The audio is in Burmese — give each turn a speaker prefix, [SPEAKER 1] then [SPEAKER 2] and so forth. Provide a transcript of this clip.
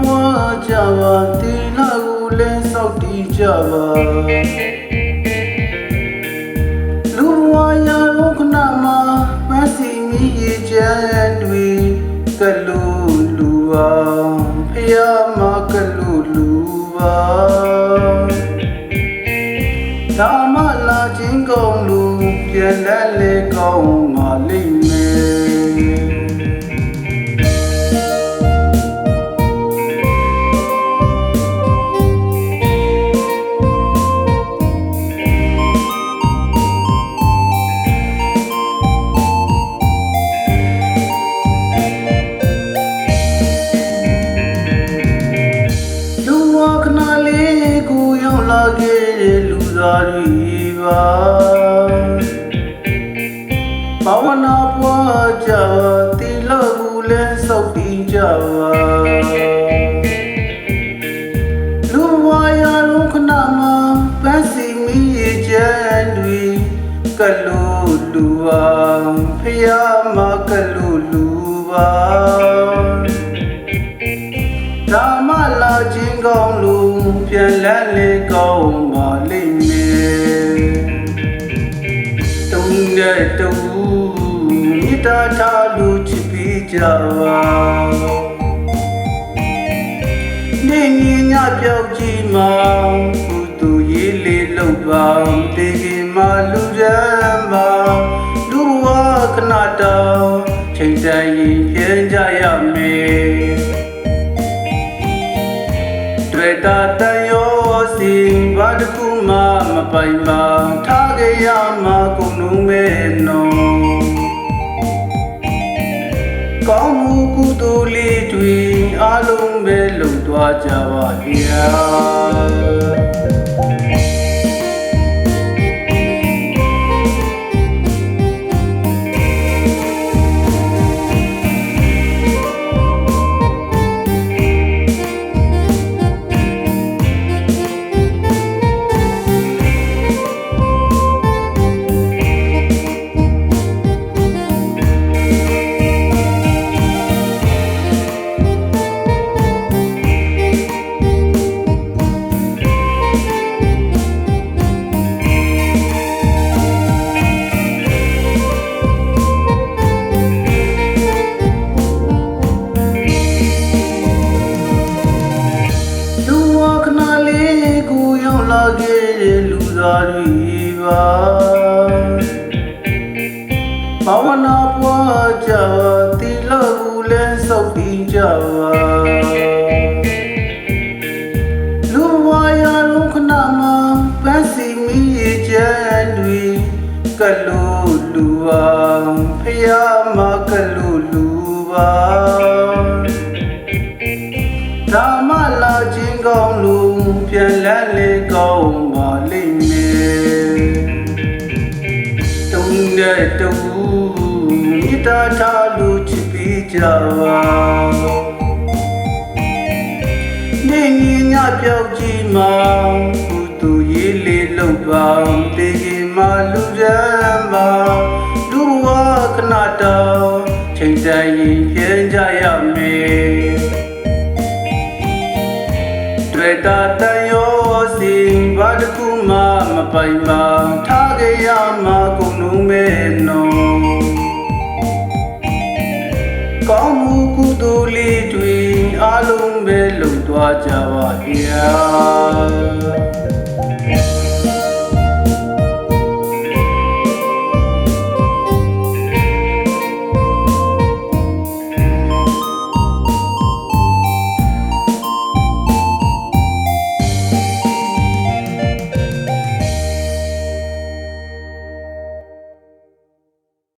[SPEAKER 1] ပွားကြပါတီလာကိုလည်းစောက်တီးကြပါလူဘဝရာလုံးခဏမှာမစီမီရေချမ်းတွေကလူလူပါဖယားမကလူလူပါဒါမှလာချင်းကောင်းလို့ပြန်လက်လေကောင်းမှလိမ့်မယ်ခဏလေးကိုရောက်လာခဲ့တဲ့လူသားတွေပါဘာဝနာပွားကြတီလာကိုလည်းစောက်တီးကြပါလူဝါရလုံးခဏမှာပန်းစီမီရေချမ်းတွေကလူလူပါဖယားမကလူလူပါဒါမှလာချင်းကောင်းလို့ပြန်လက်လေကောင်းပါလိမ့်မယ်တုံးတဲ့တူမိသားထားလို့ချစ်ပြီးကြပါနေညပြောက်ကြီးမှာကုသူရေးလေးလောက်ပါတေခင်မလူရမ်းပါလူဘဝခဏတောင်ချိန်တိုင်းရင်ပြန်ကြရမယ်တွေ့တာတန်ရောစီဘာတခုမှမပိုင်ပါထားကြရမှာကုန်လုံးမဲ့နော်ကောင်းမှုကုသိုလ်လေးတွေအားလုံးပဲလုံသွားကြပါဗျာလာခဲ့တဲ့လူသားတွေပါဘာဝနာပွားကြတီလာကိုလည်းစောက်တီးကြပါလူဘဝရာလုံးခဏမှာပန်းစီမီရေချမ်းတွေကလူလူပါဖယားမကလူလူပါဒါမှလာချင်းကောင်းလို့ပြန်လက်လေကောင်းပါလိမ့်မယ်တုံးတဲ့တူမိသားထားလို့ချစ်ပြီးကြပါနေညပြောက်ကြီးမှာကုသူရေးလေးလောက်ပါတေခင်မလူရမ်းပါလူဘဝခဏတောင်ချိန်တိုင်းရင်ပြန်ကြရမယ်တွေ့တာတန်ရောစီဘာတခုမှမပိုင်ပါထားကြရမှာကုန်လုံးမဲ့နော်ကောင်းမှုကုသိုလ်လေးတွေအားလုံးပဲလုံသွားကြပါဗျာ